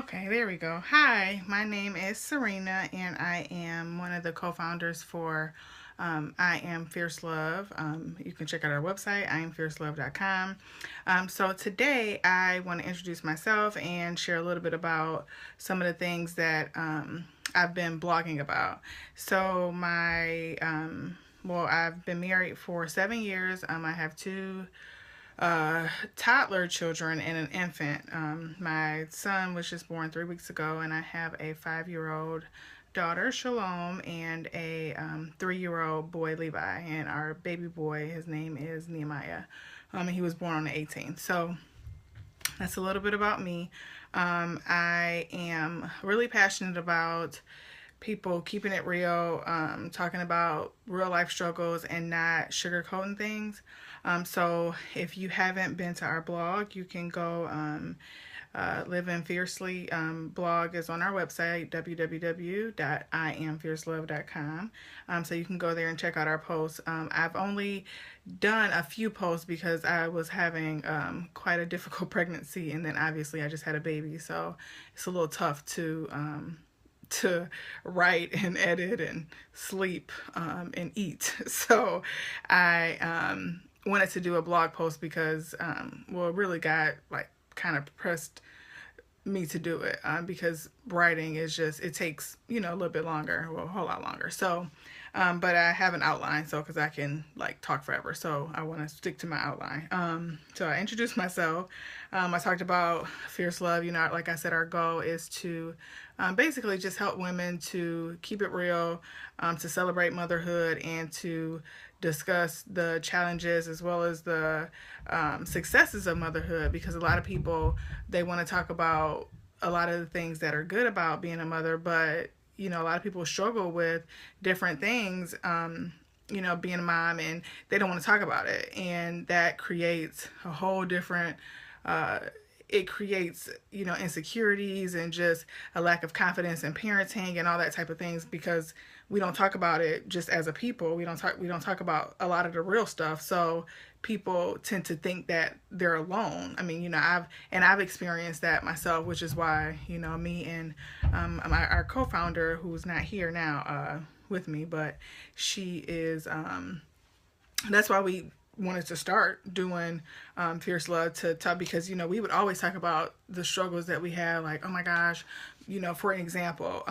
Okay, there we go. Hi, my name is Serena, and I am one of the co-founders for I Am Fierce Love. You can check out our website, iamfiercelove.com. So today I want to introduce myself and share a little bit about some of the things that I've been blogging about. So I've been married for 7 years. I have two toddler children and an infant. My son was just born 3 weeks ago, and I have a 5-year-old daughter, Shalom, and a 3-year-old boy, Levi. And our baby boy, his name is Nehemiah. And he was born on the 18th. So that's a little bit about me. I am really passionate about people keeping it real, talking about real life struggles and not sugarcoating things. So if you haven't been to our blog, you can go Living Fiercely blog is on our website, www.iamfiercelove.com. So you can go there and check out our posts. I've only done a few posts because I was having quite a difficult pregnancy, and then obviously I just had a baby, so it's a little tough to write and edit and sleep and eat. So I wanted to do a blog post because it really got kind of pressed me to do it because writing is just, it takes a little bit longer, a whole lot longer. So but I have an outline, so because I can talk forever, so I want to stick to my outline. So I introduced myself. I talked about Fierce Love. Like I said, our goal is to basically just help women to keep it real, to celebrate motherhood, and to discuss the challenges as well as the successes of motherhood, because a lot of people, they want to talk about a lot of the things that are good about being a mother, but a lot of people struggle with different things, being a mom, and they don't want to talk about it. And that creates a whole different, it creates, insecurities and just a lack of confidence in parenting and all that type of things, because we don't talk about it just as a people. We don't talk about a lot of the real stuff. So people tend to think that they're alone. I mean, I've experienced that myself, which is why, me and our co-founder, who's not here now with me, but she is, that's why we wanted to start doing Fierce Love, to talk, because we would always talk about the struggles that we had, like, oh my gosh, for an example,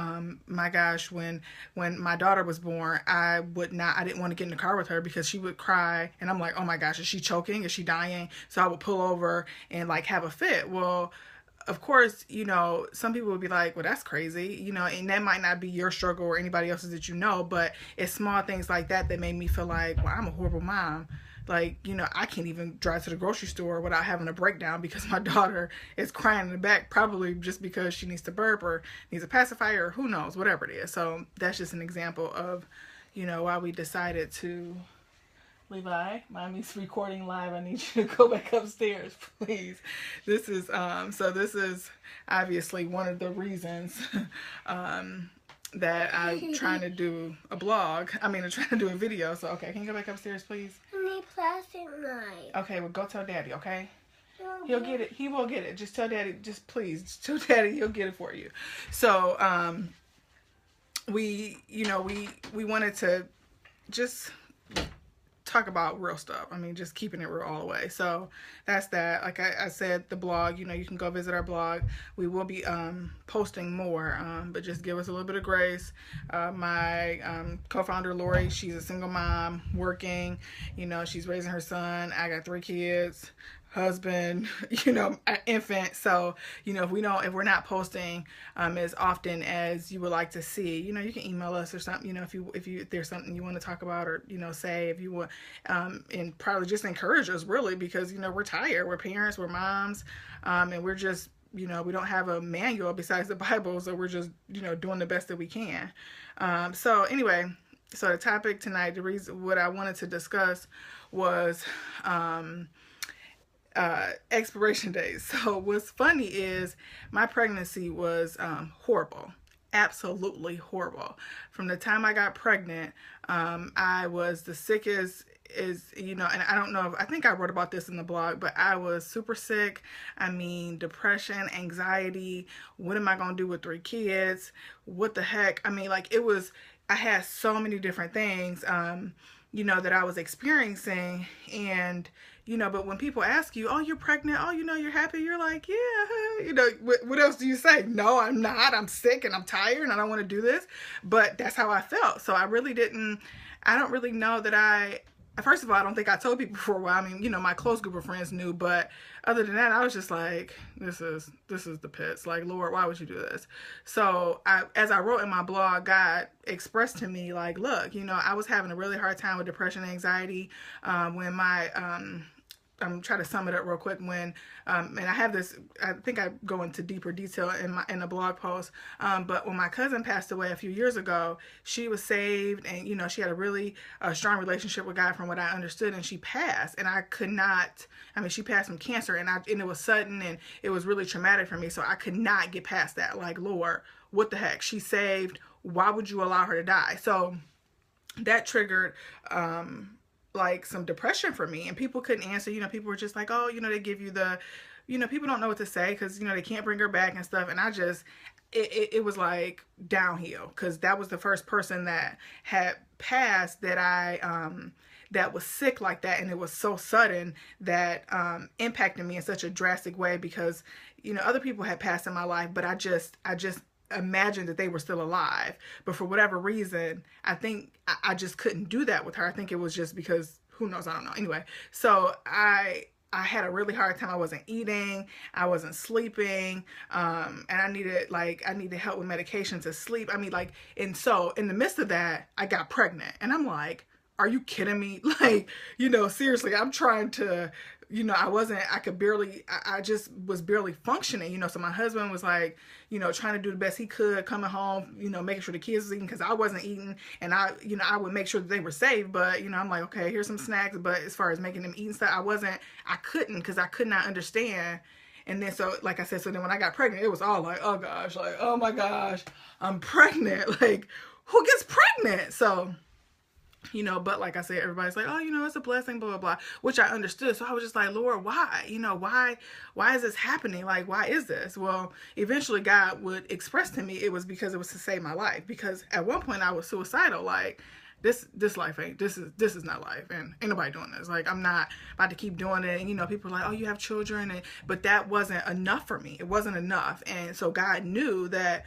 my gosh, when my daughter was born, I didn't want to get in the car with her because she would cry, and I'm like, oh my gosh, is she choking, is she dying? So I would pull over and have a fit. Well, of course, some people would be like, well, that's crazy, and that might not be your struggle or anybody else's that but it's small things like that that made me feel like, well, I'm a horrible mom. I can't even drive to the grocery store without having a breakdown because my daughter is crying in the back, probably just because she needs to burp or needs a pacifier or who knows, whatever it is. So that's just an example of, why we decided to. Levi, mommy's recording live. I need you to go back upstairs, please. This is obviously one of the reasons that I'm trying to do a blog. I'm trying to do a video. So, okay, can you go back upstairs, please? I need plastic knife. Okay, well, go tell Daddy, okay? He'll get it. He will get it. Just tell Daddy, just tell Daddy he'll get it for you. So, we wanted to just talk about real stuff. Just keeping it real all the way. So that's that. Like I said, the blog, you can go visit our blog. We will be posting more, but just give us a little bit of grace. My co-founder, Lori, she's a single mom working. She's raising her son. I got 3 kids, husband, an infant. So, if we're not posting as often as you would like to see, you can email us or something, if there's something you want to talk about, or, say if you want, and probably just encourage us, really, because, we're tired, we're parents, we're moms, and we're just, we don't have a manual besides the Bible. So we're just, doing the best that we can. So anyway, so the topic tonight, the reason what I wanted to discuss was, expiration dates. So what's funny is my pregnancy was horrible. absolutely horrible. From the time I got pregnant, I was the sickest and I don't know if, I think I wrote about this in the blog, but I was super sick. I mean, depression, anxiety. What am I going to do with 3 kids? What the heck? I mean, like, I had so many different things, that I was experiencing. And, but when people ask you, oh, you're pregnant, oh, you're happy, you're like, yeah, what else do you say? No, I'm not. I'm sick and I'm tired and I don't want to do this. But that's how I felt. So I don't really know that first of all, I don't think I told people for a while. I mean, my close group of friends knew, but other than that, I was just like, this is the pits. Like, Lord, why would you do this? So as I wrote in my blog, God expressed to me, like, look, I was having a really hard time with depression and anxiety when I'm trying to sum it up real quick and I have this, I think I go into deeper detail in a blog post, but when my cousin passed away a few years ago, she was saved and, she had a really strong relationship with God from what I understood, and she passed, and I could not, she passed from cancer, and it was sudden, and it was really traumatic for me, so I could not get past that. Like, Lord, what the heck? She's saved. Why would you allow her to die? So that triggered, like, some depression for me, and people couldn't answer. People were just like, oh, they give you the, people don't know what to say because they can't bring her back and stuff. And I just, it was like downhill, because that was the first person that had passed that was sick like that, and it was so sudden that impacted me in such a drastic way, because other people had passed in my life, but I just imagined that they were still alive, but for whatever reason, I think I just couldn't do that with her. I think it was just because, who knows, I don't know. Anyway, so I had a really hard time. I wasn't eating, I wasn't sleeping, and I needed help with medication to sleep. And so in the midst of that, I got pregnant, and I'm like, are you kidding me? Like, seriously, I'm trying to, I just was barely functioning, so my husband was like, trying to do the best he could, coming home, making sure the kids was eating, because I wasn't eating, and I would make sure that they were safe, but, I'm like, okay, here's some snacks, but as far as making them eat and stuff, I couldn't, because I could not understand. And then, so, like I said, so then when I got pregnant, it was all like, oh gosh, like, oh my gosh, I'm pregnant, like, who gets pregnant? So, but like I said, everybody's like, oh, it's a blessing, blah, blah, blah, which I understood. So I was just like, Lord, why? Why is this happening? Like, why is this? Well, eventually God would express to me it was because it was to save my life. Because at one point I was suicidal. Like, this life this is not life, and ain't nobody doing this. Like, I'm not about to keep doing it. And, people are like, oh, you have children. But that wasn't enough for me. It wasn't enough. And so God knew that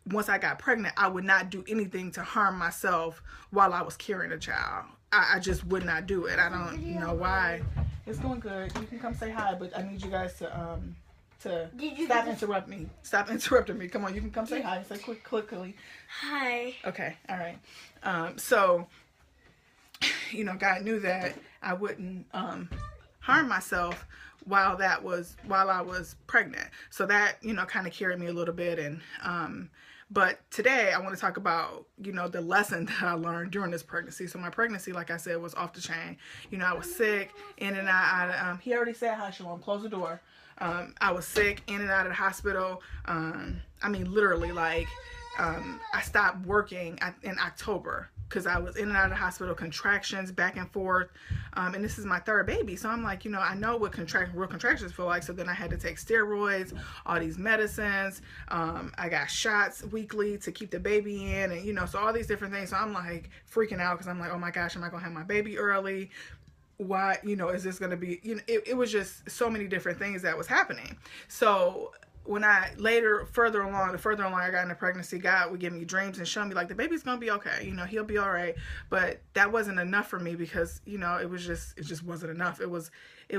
once I got pregnant, I would not do anything to harm myself while I was carrying a child. I just would not do it. I don't know why. It's going good. You can come say hi, but I need you guys to stop interrupting me. Stop interrupting me. Come on, you can come say hi. Say quickly. Hi. Okay, all right. So, God knew that I wouldn't harm myself while I was pregnant. So that, kind of carried me a little bit. And but today I want to talk about, the lesson that I learned during this pregnancy. So my pregnancy, like I said, was off the chain. I was sick, in and out. He already said hi, Shalom. Close the door. I was sick, in and out of the hospital. Literally, like, I stopped working in October, because I was in and out of the hospital, contractions back and forth. And this is my third baby. So I'm like, I know what real contractions feel like. So then I had to take steroids, all these medicines. I got shots weekly to keep the baby in, and, so all these different things. So I'm like freaking out, because I'm like, oh my gosh, am I going to have my baby early? Why, is this going to be, it was just so many different things that was happening. So when the further along I got into pregnancy, God would give me dreams and show me, like, the baby's gonna be okay, he'll be all right. But that wasn't enough for me, because it just wasn't enough. It was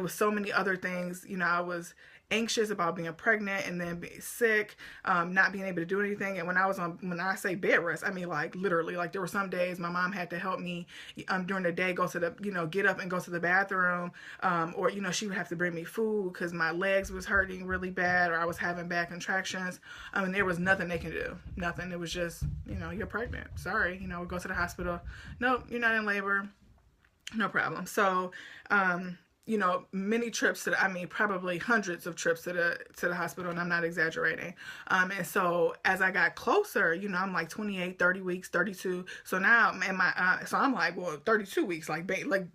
so many other things. I was anxious about being pregnant, and then being sick, not being able to do anything. And when I say bed rest, I mean, like, literally, like, there were some days my mom had to help me during the day, go to the, get up and go to the bathroom, or, she would have to bring me food because my legs was hurting really bad, or I was having bad contractions. There was nothing they can do. Nothing. It was just, you're pregnant. Sorry. We go to the hospital. No, you're not in labor. No problem. So, you know, many trips to the, I mean, probably hundreds of trips to the hospital, and I'm not exaggerating. And so as I got closer, you know, I'm like 28, 30 weeks, 32. So now, and so I'm like, well, 32 weeks, like,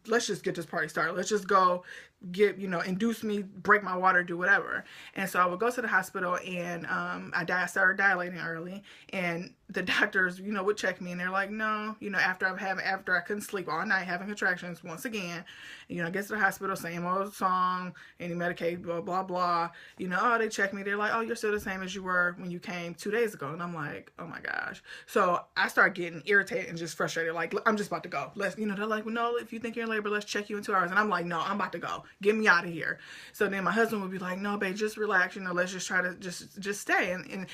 let's just get this party started. Let's just go get, you know, induce me, break my water, do whatever. And so I would go to the hospital, and I started dilating early, and the doctors, you know, would check me, and they're like, no, you know, after I couldn't sleep all night having contractions once again, you know, I get to the hospital, same old song, any Medicaid, blah, blah, blah, you know, oh, they check me, they're like, oh, you're still the same as you were when you came 2 days ago. And I'm like, oh my gosh. So I start getting irritated and just frustrated, like, I'm just about to go. You know, they're like, well, no, if you think you're in labor, let's check you in 2 hours. And I'm like, no, I'm about to go. Get me out of here. So then my husband would be like, no, babe, just relax, you know, let's just try to just stay. And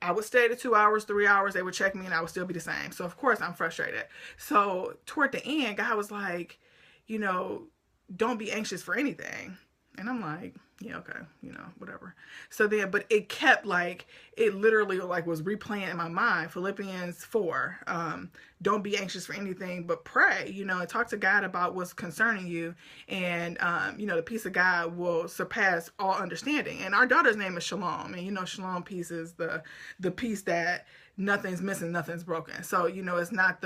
I would stay to 2 hours, 3 hours. They would check me, and I would still be the same. So of course I'm frustrated. So toward the end, God was like, you know, don't be anxious for anything. And I'm like, yeah, okay, you know, whatever. So then, but it kept like, it literally like was replaying in my mind, Philippians 4, don't be anxious for anything, but pray, you know, and talk to God about what's concerning you. And, you know, the peace of God will surpass all understanding. And our daughter's name is Shalom. And, you know, Shalom peace is the peace that nothing's missing, nothing's broken. So, you know, it's not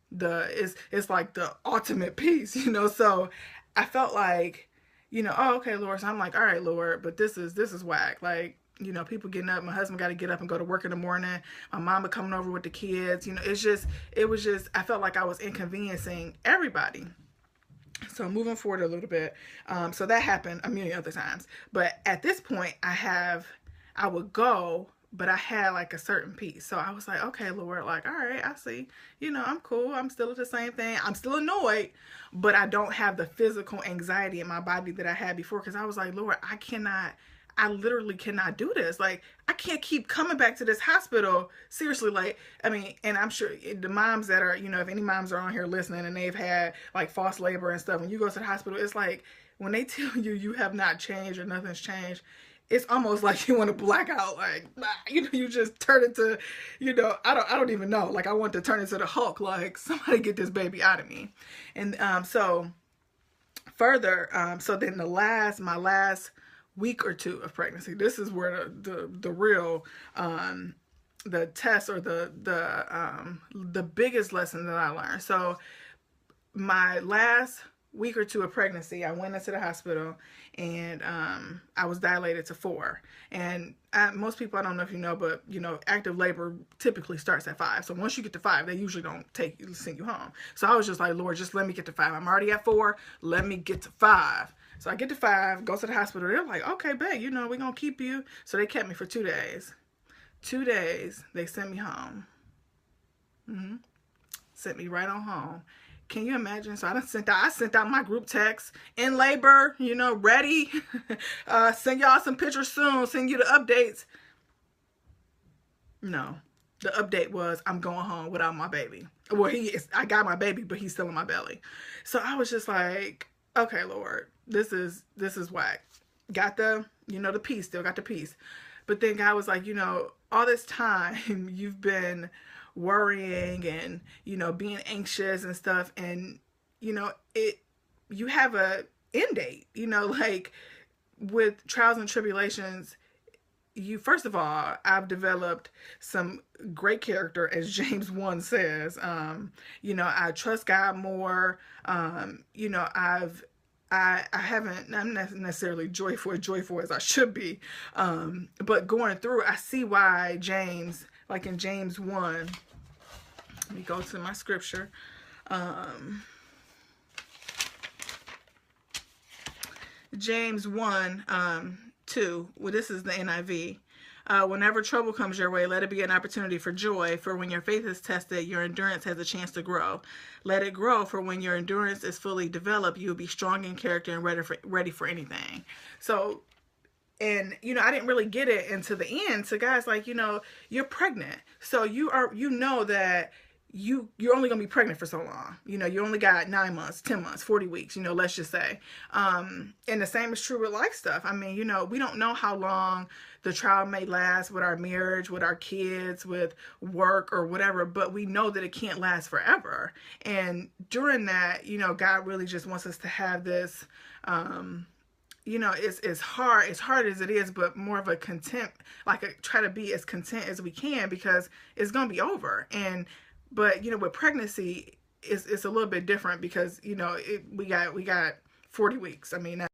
it's like the ultimate peace, you know. So I felt like, you know, oh, okay, Lord. So I'm like, all right, Lord, but this is whack. Like, you know, people getting up. My husband got to get up and go to work in the morning. My mama coming over with the kids. You know, it was just, I felt like I was inconveniencing everybody. So moving forward a little bit. So that happened a million other times. But at this point, I would go, but I had like a certain peace. So I was like, okay, Lord, like, all right, I see, you know, I'm cool. I'm still at the same thing. I'm still annoyed, but I don't have the physical anxiety in my body that I had before. Cause I was like, Lord, I literally cannot do this. Like, I can't keep coming back to this hospital. Seriously, like, I mean, and I'm sure the moms that are, you know, if any moms are on here listening and they've had like false labor and stuff, when you go to the hospital, it's like, when they tell you you have not changed or nothing's changed, it's almost like you want to black out, like, you know, you just turn into, you know, I don't even know. Like, I want to turn into the Hulk, like, somebody get this baby out of me. And so further, so then my last week or two of pregnancy, this is where the real, the test or the biggest lesson that I learned. So my last week or two of pregnancy, I went into the hospital, and I was dilated to 4. And most people, I don't know if you know, but you know, active labor typically starts at 5. So once you get to 5, they usually don't send you home. So I was just like, Lord, just let me get to 5. I'm already at 4. Let me get to 5. So I get to 5, go to the hospital. They're like, okay, babe, you know, we're going to keep you. So they kept me for 2 days. 2 days, they sent me home. Sent me right on home. Can you imagine? So I sent out my group text, in labor, you know, ready. Send y'all some pictures soon. Send you the updates. No, the update was, I'm going home without my baby. Well, I got my baby, but he's still in my belly. So I was just like, okay, Lord, this is whack. Got the, you know, the peace, still got the peace. But then God was like, you know, all this time you've been worrying and, you know, being anxious and stuff, and, you know, you have a end date, you know, like with trials and tribulations. First of all, I've developed some great character, as James 1 says. You know, I trust God more. You know, I haven't, I'm not necessarily joyful as I should be. But going through, I see why James, like in James 1, let me go to my scripture. James 1, 2. Well, this is the NIV. Whenever trouble comes your way, let it be an opportunity for joy. For when your faith is tested, your endurance has a chance to grow. Let it grow, for when your endurance is fully developed, you will be strong in character and ready for anything. So, and, you know, I didn't really get it until the end. So guys, like, you know, you're pregnant. So you know that you're only going to be pregnant for so long. You know, you only got 9 months, 10 months, 40 weeks, you know, let's just say. And the same is true with life stuff. I mean, you know, we don't know how long the trial may last with our marriage, with our kids, with work or whatever, but we know that it can't last forever. And during that, you know, God really just wants us to have this, you know, it's hard as it is, but more of a content, try to be as content as we can, because it's going to be over. But, you know, with pregnancy, it's a little bit different, because, you know, we got 40 weeks. I mean,